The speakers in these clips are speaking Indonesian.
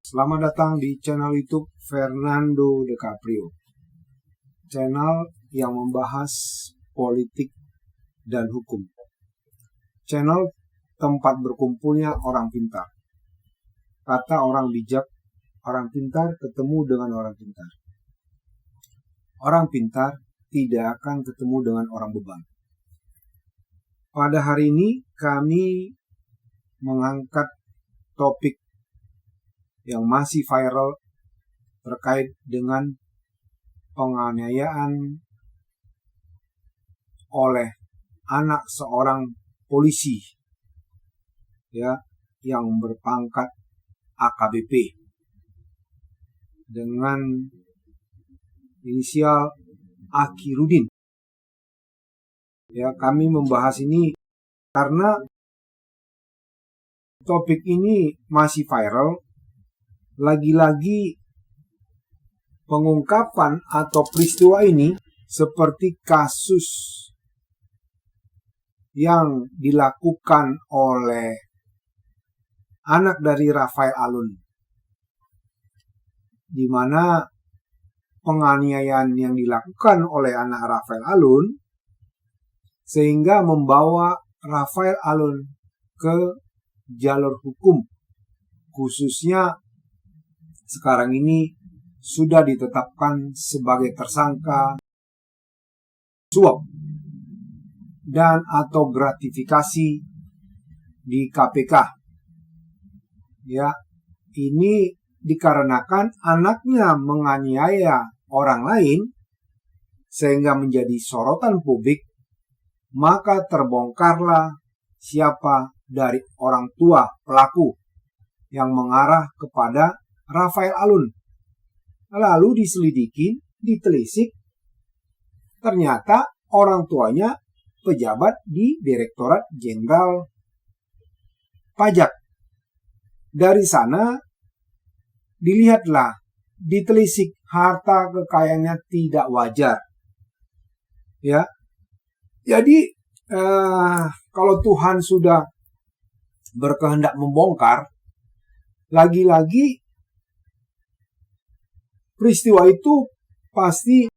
Selamat datang di channel YouTube Fernando De Caprio. Channel yang membahas politik dan hukum. Channel tempat berkumpulnya orang pintar. Kata orang bijak, orang pintar ketemu dengan orang pintar. Orang pintar tidak akan ketemu dengan orang beban. Pada hari ini kami mengangkat topik yang masih viral terkait dengan penganiayaan oleh anak seorang polisi yang berpangkat AKBP dengan inisial Akirudin. Kami membahas ini karena topik ini masih viral. Lagi-lagi pengungkapan atau peristiwa ini seperti kasus yang dilakukan oleh anak dari Rafael Alun, di mana penganiayaan yang dilakukan oleh anak Rafael Alun sehingga membawa Rafael Alun ke jalur hukum, khususnya sekarang ini sudah ditetapkan sebagai tersangka suap dan atau gratifikasi di KPK. Ini dikarenakan anaknya menganiaya orang lain sehingga menjadi sorotan publik, maka terbongkarlah siapa dari orang tua pelaku yang mengarah kepada Rafael Alun. Lalu diselidiki, ditelisik, ternyata orang tuanya pejabat di Direktorat Jenderal Pajak. Dari sana dilihatlah, ditelisik harta kekayaannya tidak wajar. Jadi kalau Tuhan sudah berkehendak membongkar, lagi-lagi peristiwa itu pasti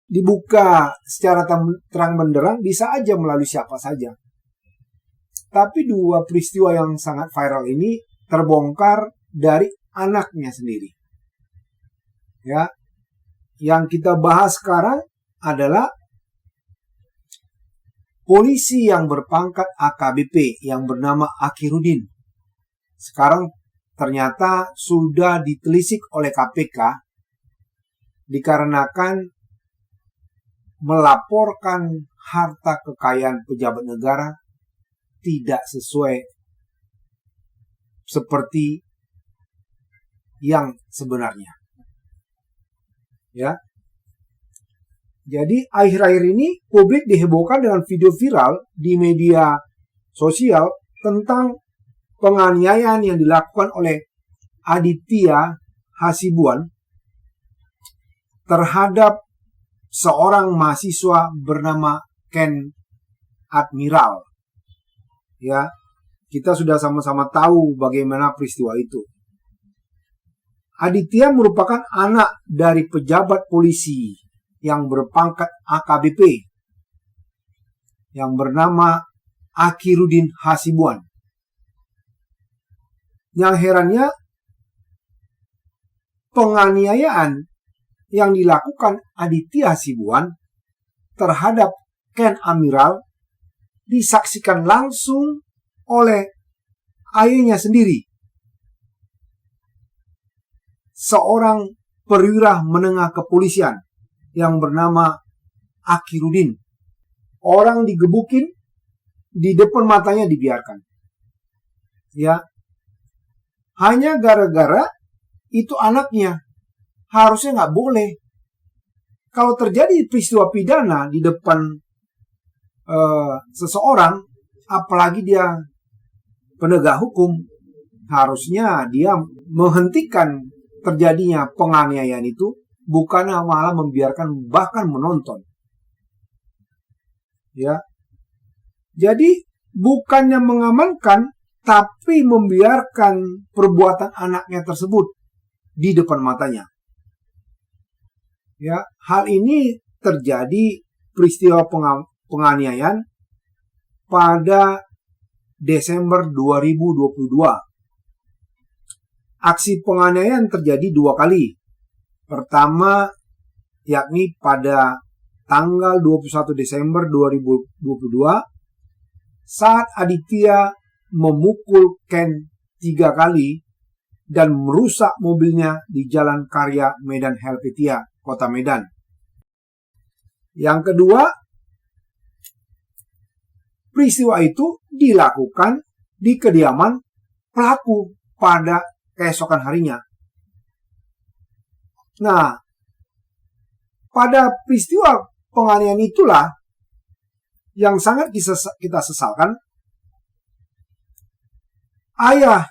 dibuka secara terang benderang, bisa aja melalui siapa saja. Tapi dua peristiwa yang sangat viral ini terbongkar dari anaknya sendiri. Yang kita bahas sekarang adalah polisi yang berpangkat AKBP yang bernama Akirudin. Sekarang ternyata sudah ditelisik oleh KPK dikarenakan melaporkan harta kekayaan pejabat negara tidak sesuai seperti yang sebenarnya. Jadi akhir-akhir ini publik dihebohkan dengan video viral di media sosial tentang penganiayaan yang dilakukan oleh Aditya Hasibuan terhadap seorang mahasiswa bernama Ken Admiral. Kita sudah sama-sama tahu bagaimana peristiwa itu. Aditya merupakan anak dari pejabat polisi yang berpangkat AKBP yang bernama Akirudin Hasibuan. Yang herannya, penganiayaan yang dilakukan Aditya Hasibuan terhadap Ken Admiral disaksikan langsung oleh ayahnya sendiri, seorang perwira menengah kepolisian yang bernama Akirudin. Orang digebukin, di depan matanya dibiarkan. Hanya gara-gara itu anaknya. Harusnya nggak boleh. Kalau terjadi peristiwa pidana di depan seseorang, apalagi dia penegak hukum, harusnya dia menghentikan terjadinya penganiayaan itu, bukan malah membiarkan bahkan menonton. Jadi bukannya mengamankan, tapi membiarkan perbuatan anaknya tersebut di depan matanya. Ya, hal ini terjadi peristiwa penganiayaan pada Desember 2022. Aksi penganiayaan terjadi 2 kali. Pertama, yakni pada tanggal 21 Desember 2022 saat Aditya memukul Ken 3 kali dan merusak mobilnya di Jalan Karya Medan Helvetia, Kota Medan. Yang kedua, peristiwa itu dilakukan di kediaman pelaku pada keesokan harinya. Nah, pada peristiwa penganiayaan itulah yang sangat kita sesalkan. Ayah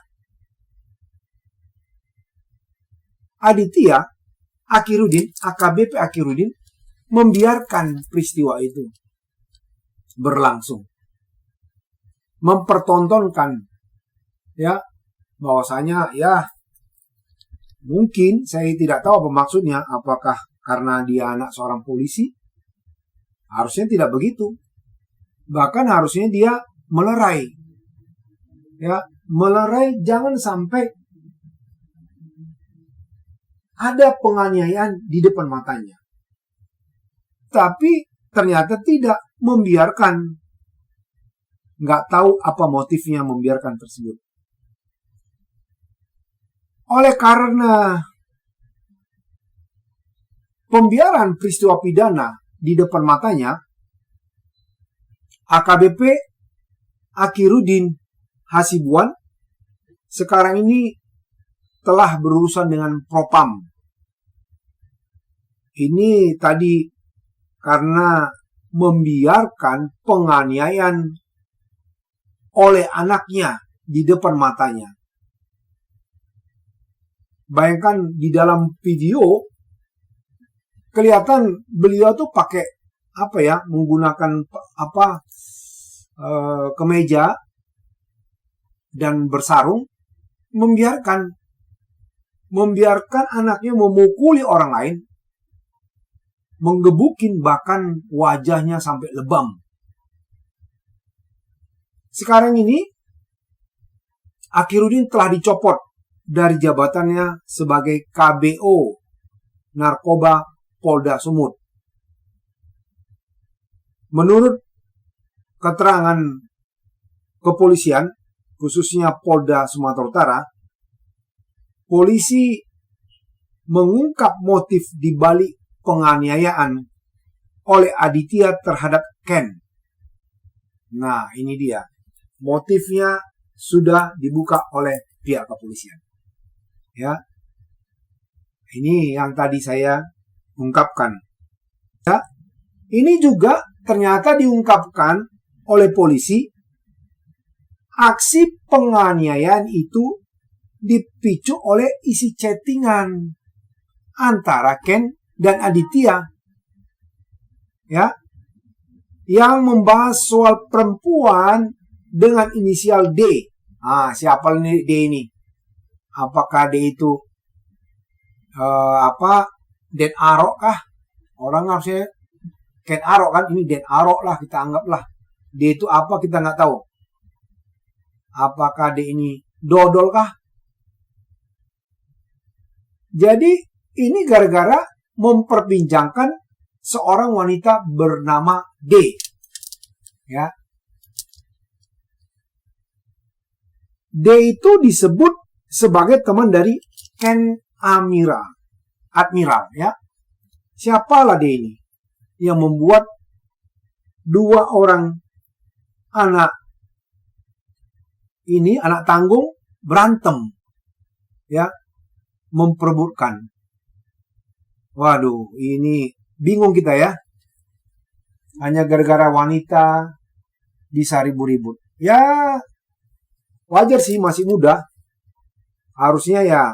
Aditya, Akhiruddin, AKBP Akhiruddin, membiarkan peristiwa itu berlangsung. Mempertontonkan ya bahwasanya ya mungkin saya tidak tahu apa maksudnya, apakah karena dia anak seorang polisi? Harusnya tidak begitu. Bahkan harusnya dia melerai. Ya, melerai jangan sampai ada penganiayaan di depan matanya. Tapi ternyata tidak, membiarkan. Nggak tahu apa motifnya membiarkan tersebut. Oleh karena pembiaran peristiwa pidana di depan matanya, AKBP Akhiruddin Hasibuan sekarang ini telah berurusan dengan Propam. Ini tadi karena membiarkan penganiayaan oleh anaknya di depan matanya. Bayangkan di dalam video kelihatan beliau tuh pakai menggunakan kemeja dan bersarung, membiarkan anaknya memukuli orang lain, menggebukin bahkan wajahnya sampai lebam. Sekarang ini Akhiruddin telah dicopot dari jabatannya sebagai KBO Narkoba Polda Sumut. Menurut keterangan kepolisian, khususnya Polda Sumatera Utara, polisi mengungkap motif di balik penganiayaan oleh Aditya terhadap Ken. Nah, ini dia. Motifnya sudah dibuka oleh pihak kepolisian. Ya. Ini yang tadi saya ungkapkan. Ya. Ini juga ternyata diungkapkan oleh polisi. Aksi penganiayaan itu dipicu oleh isi chattingan antara Ken dan Aditya. Ya. Yang membahas soal perempuan dengan inisial D. Siapa D ini? Apakah D itu Den Arok kah? Orang harusnya Ken Arok kan, ini Den Arok lah, kita anggaplah. D itu apa kita nggak tahu. Apakah D ini dodol kah? Jadi ini gara-gara memperbincangkan seorang wanita bernama D. Ya. D itu disebut sebagai teman dari Ken Admiral, ya. Siapalah D ini yang membuat 2 orang anak tanggung berantem, ya, memperebutkan. Waduh, ini bingung kita ya. Hanya gara-gara wanita bisa ribut-ribut. Ya, wajar sih, masih muda. Harusnya ya,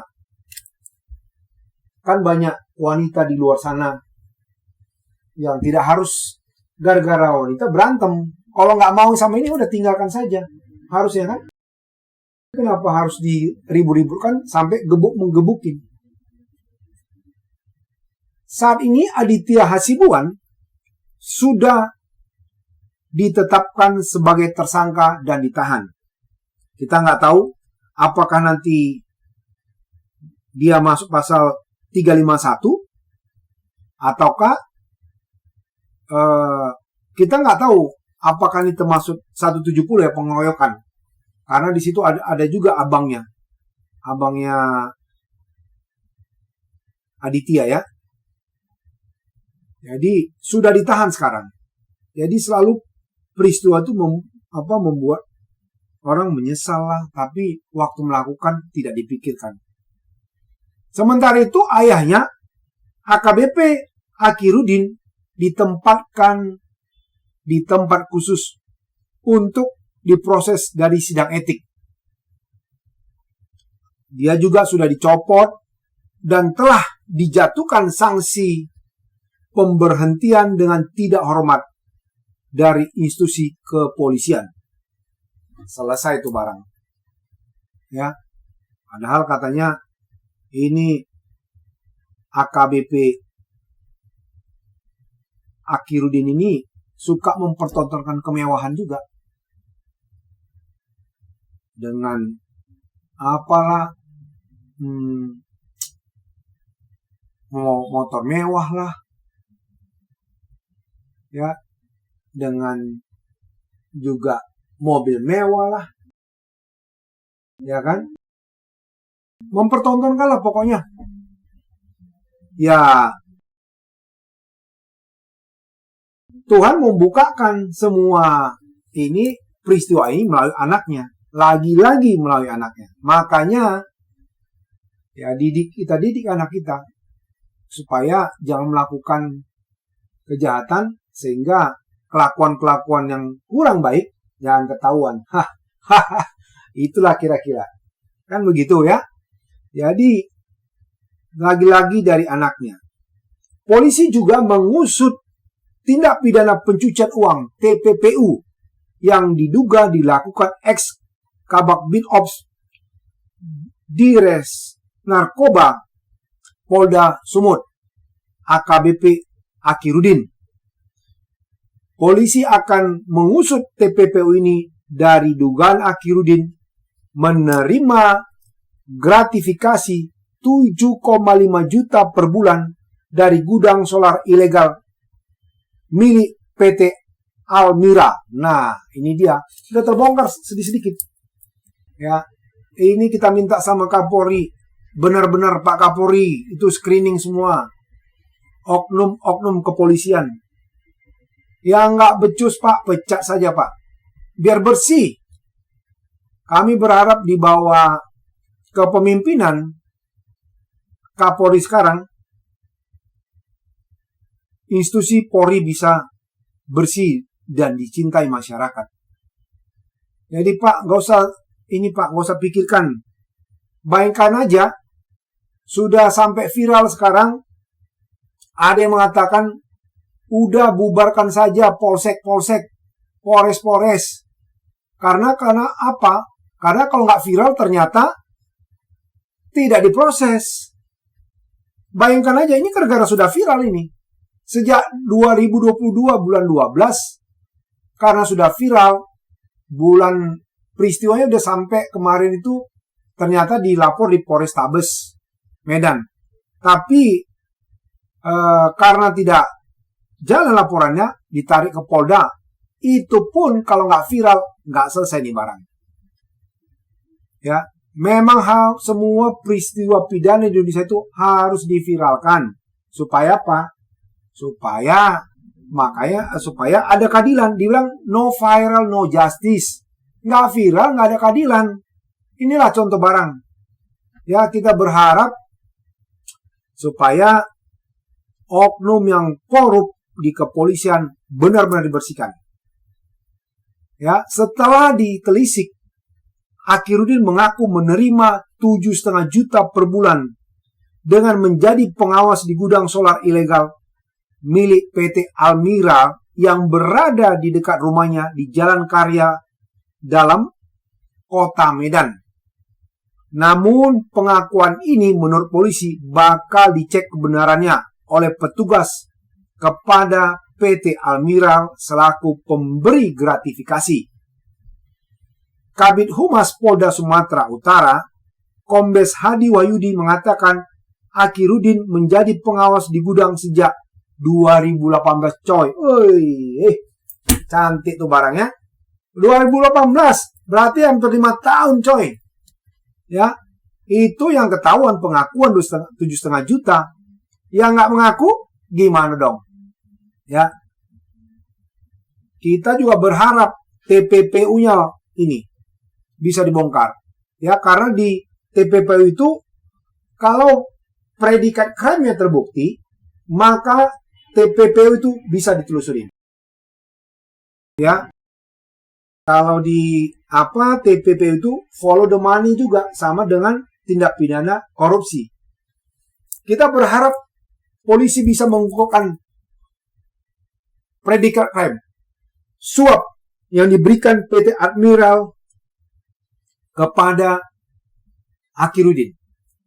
kan banyak wanita di luar sana yang tidak harus gara-gara wanita berantem. Kalau nggak mau sama ini udah tinggalkan saja. Harusnya kan. Kenapa harus diribut-ributkan sampai menggebukin? Saat ini Aditya Hasibuan sudah ditetapkan sebagai tersangka dan ditahan. Kita nggak tahu apakah nanti dia masuk pasal 351 ataukah kita nggak tahu apakah ini termasuk 170 ya, pengeroyokan. Karena di situ ada juga abangnya Aditya ya. Jadi sudah ditahan sekarang. Jadi selalu peristiwa itu membuat orang menyesal lah, tapi waktu melakukan tidak dipikirkan. Sementara itu ayahnya AKBP Akirudin ditempatkan di tempat khusus untuk diproses dari sidang etik. Dia juga sudah dicopot dan telah dijatuhkan sanksi pemberhentian dengan tidak hormat dari institusi kepolisian. Selesai itu barang. Ya. Padahal katanya ini AKBP Akirudin ini suka mempertontonkan kemewahan juga. Dengan apalah motor mewah lah. Ya, dengan juga mobil mewah lah, ya kan? Mempertontonkan lah pokoknya. Ya, Tuhan membukakan semua ini, peristiwa ini melalui anaknya. Lagi-lagi melalui anaknya. Makanya, ya kita didik anak kita supaya jangan melakukan kejahatan, sehingga kelakuan-kelakuan yang kurang baik jangan ketahuan. Itulah kira-kira. Kan begitu ya. Jadi lagi-lagi dari anaknya. Polisi juga mengusut tindak pidana pencucian uang TPPU yang diduga dilakukan ex Kabak Binops Dires Narkoba Polda Sumut AKBP Akirudin. Polisi akan mengusut TPPU ini dari dugaan Akirudin menerima gratifikasi 7,5 juta per bulan dari gudang solar ilegal milik PT Almira. Nah, ini dia. Sudah terbongkar sedikit-sedikit. Ya, ini kita minta sama Kapolri. Benar-benar Pak Kapolri, itu screening semua. Oknum-oknum kepolisian. Yang nggak becus Pak, pecat saja Pak. Biar bersih. Kami berharap di bawah kepemimpinan Kapolri sekarang, institusi Polri bisa bersih dan dicintai masyarakat. Jadi Pak, nggak usah pikirkan. Bayangkan aja, sudah sampai viral sekarang, ada yang mengatakan, udah bubarkan saja polsek-polsek, polres-polres. Karena apa? Karena kalau nggak viral ternyata tidak diproses. Bayangkan aja, ini gara-gara sudah viral ini. Sejak 2022 bulan 12, karena sudah viral, bulan peristiwanya udah sampai kemarin itu ternyata dilapor di Polrestabes Medan. Tapi karena tidak jalan laporannya, ditarik ke Polda. Itu pun kalau nggak viral, nggak selesai nih barang. Ya, memang semua peristiwa pidana di Indonesia itu harus diviralkan. Supaya apa? Supaya ada keadilan. Dibilang no viral, no justice. Nggak viral, nggak ada keadilan. Inilah contoh barang. Ya, kita berharap supaya oknum yang korup di kepolisian benar-benar dibersihkan. Ya, setelah ditelisik, Akirudin mengaku menerima 7,5 juta per bulan dengan menjadi pengawas di gudang solar ilegal milik PT Almira yang berada di dekat rumahnya di Jalan Karya dalam Kota Medan. Namun pengakuan ini menurut polisi bakal dicek kebenarannya oleh petugas kepada PT Almiral selaku pemberi gratifikasi. Kabid Humas Polda Sumatera Utara, Kombes Hadi Wahyudi mengatakan Akhiruddin menjadi pengawas di gudang sejak 2018 coy. Cantik tuh barangnya. 2018 berarti hampir 5 tahun coy. Ya, itu yang ketahuan pengakuan 7,5 juta. Yang nggak mengaku gimana dong? Ya, kita juga berharap TPPU-nya ini bisa dibongkar. Ya, karena di TPPU itu kalau predikat crime-nya terbukti, maka TPPU itu bisa ditelusuri. Ya, kalau di TPPU itu follow the money juga sama dengan tindak pidana korupsi. Kita berharap polisi bisa mengungkapkan predikat crime, suap yang diberikan PT Admiral kepada Akhiruddin,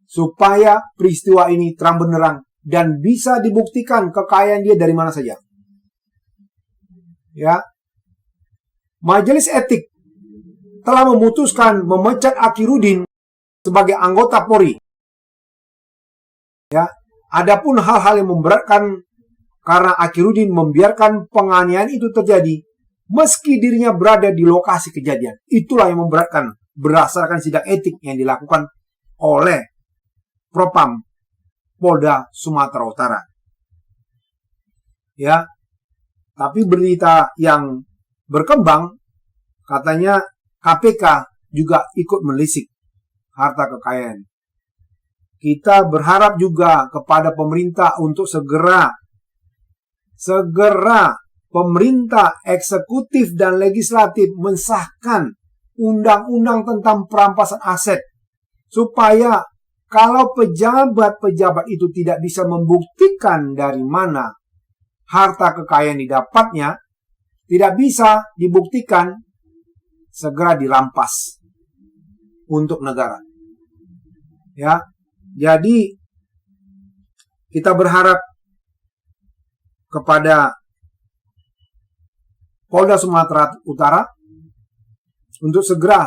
supaya peristiwa ini terang benderang dan bisa dibuktikan kekayaan dia dari mana saja. Ya, Majelis Etik telah memutuskan memecat Akhiruddin sebagai anggota Polri. Ya, adapun hal-hal yang memberatkan karena Akhiruddin membiarkan penganiayaan itu terjadi meski dirinya berada di lokasi kejadian. Itulah yang memberatkan berdasarkan sidang etik yang dilakukan oleh Propam Polda Sumatera Utara. Ya, tapi berita yang berkembang katanya KPK juga ikut menelisik harta kekayaan. Kita berharap juga kepada pemerintah untuk segera pemerintah eksekutif dan legislatif mensahkan undang-undang tentang perampasan aset supaya kalau pejabat-pejabat itu tidak bisa membuktikan dari mana harta kekayaan didapatnya, tidak bisa dibuktikan, segera dirampas untuk negara. Ya, jadi kita berharap kepada Polda Sumatera Utara untuk segera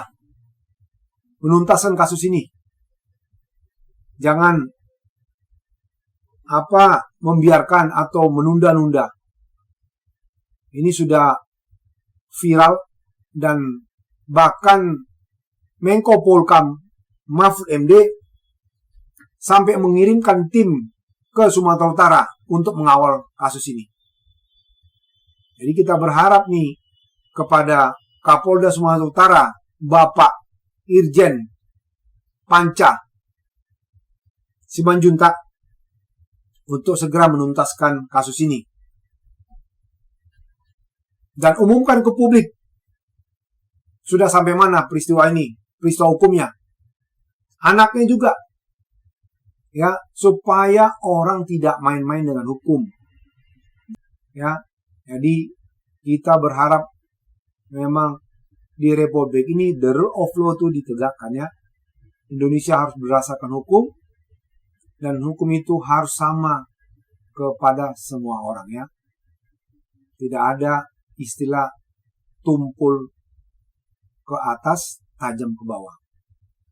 menuntaskan kasus ini. Jangan membiarkan atau menunda-nunda. Ini sudah viral dan bahkan Menko Polkam Mahfud MD sampai mengirimkan tim ke Sumatera Utara untuk mengawal kasus ini. Jadi kita berharap nih kepada Kapolda Sumatera Utara, Bapak Irjen Panca Simanjuntak untuk segera menuntaskan kasus ini. Dan umumkan ke publik sudah sampai mana peristiwa ini, peristiwa hukumnya. Anaknya juga. Ya, supaya orang tidak main-main dengan hukum. Ya, jadi kita berharap memang di Republik ini the rule of law itu ditegakkan ya. Indonesia harus berdasarkan hukum dan hukum itu harus sama kepada semua orang ya. Tidak ada istilah tumpul ke atas, tajam ke bawah.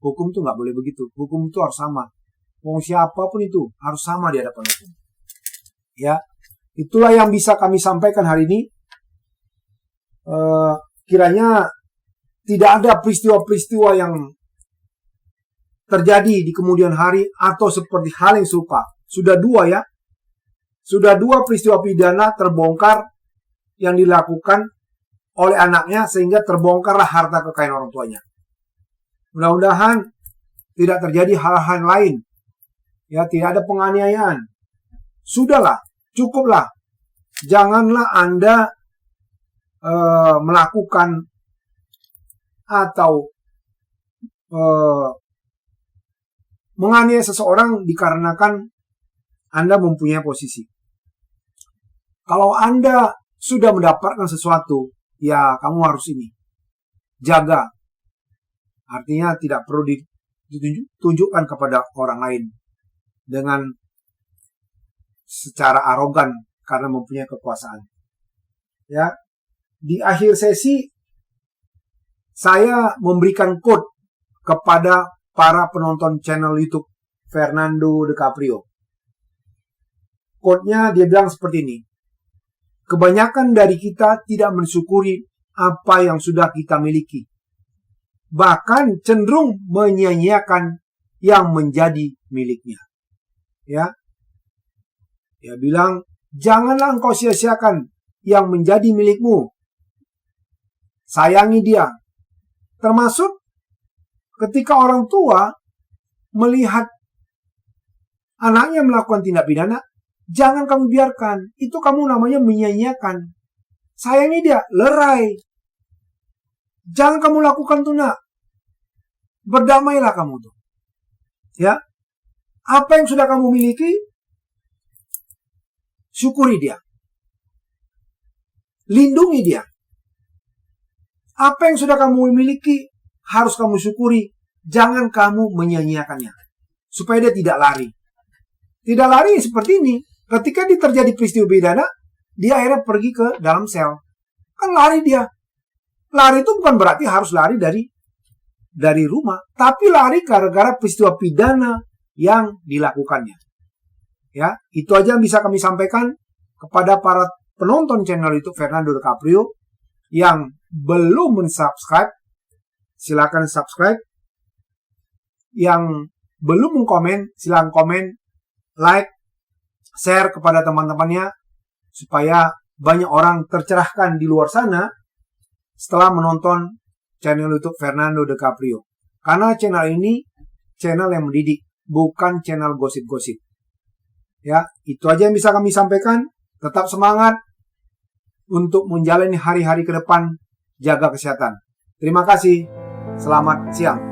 Hukum itu nggak boleh begitu. Hukum itu harus sama. Mau siapapun itu harus sama di hadapan hukum. Ya, itulah yang bisa kami sampaikan hari ini. Kiranya tidak ada peristiwa-peristiwa yang terjadi di kemudian hari atau seperti hal yang serupa. Sudah 2 ya. Sudah 2 peristiwa pidana terbongkar yang dilakukan oleh anaknya sehingga terbongkarlah harta kekayaan orang tuanya. Mudah-mudahan tidak terjadi hal-hal lain. Ya, tidak ada penganiayaan. Sudahlah, cukuplah. Janganlah Anda melakukan atau menganiaya seseorang dikarenakan Anda mempunyai posisi. Kalau Anda sudah mendapatkan sesuatu, ya kamu harus ini. Jaga. Artinya tidak perlu ditunjukkan kepada orang lain dengan secara arogan karena mempunyai kekuasaan. Ya, di akhir sesi saya memberikan quote kepada para penonton channel YouTube Fernando DiCaprio. Quote-nya dia bilang seperti ini. Kebanyakan dari kita tidak mensyukuri apa yang sudah kita miliki. Bahkan cenderung menyia-nyiakan yang menjadi miliknya. Ya. Dia bilang, janganlah engkau sia-siakan yang menjadi milikmu. Sayangi dia. Termasuk ketika orang tua melihat anaknya melakukan tindak pidana, jangan kamu biarkan. Itu kamu namanya menyia-nyiakan. Sayangi dia, lerai. Jangan kamu lakukan itu, nak. Berdamailah kamu tuh. Ya. Apa yang sudah kamu miliki, syukuri dia. Lindungi dia. Apa yang sudah kamu miliki, harus kamu syukuri. Jangan kamu menyia-nyiakannya. Supaya dia tidak lari. Tidak lari seperti ini. Ketika terjadi peristiwa pidana, dia akhirnya pergi ke dalam sel. Kan lari dia. Lari itu bukan berarti harus lari dari rumah. Tapi lari gara-gara peristiwa pidana yang dilakukannya. Ya, itu aja yang bisa kami sampaikan kepada para penonton channel YouTube Fernando DiCaprio yang belum mensubscribe. Silakan subscribe. Yang belum mengkomen, silakan komen, like, share kepada teman-temannya supaya banyak orang tercerahkan di luar sana setelah menonton channel YouTube Fernando DiCaprio. Karena channel ini channel yang mendidik, bukan channel gosip-gosip. Ya, itu aja yang bisa kami sampaikan. Tetap semangat untuk menjalani hari-hari ke depan, jaga kesehatan. Terima kasih. Selamat siang.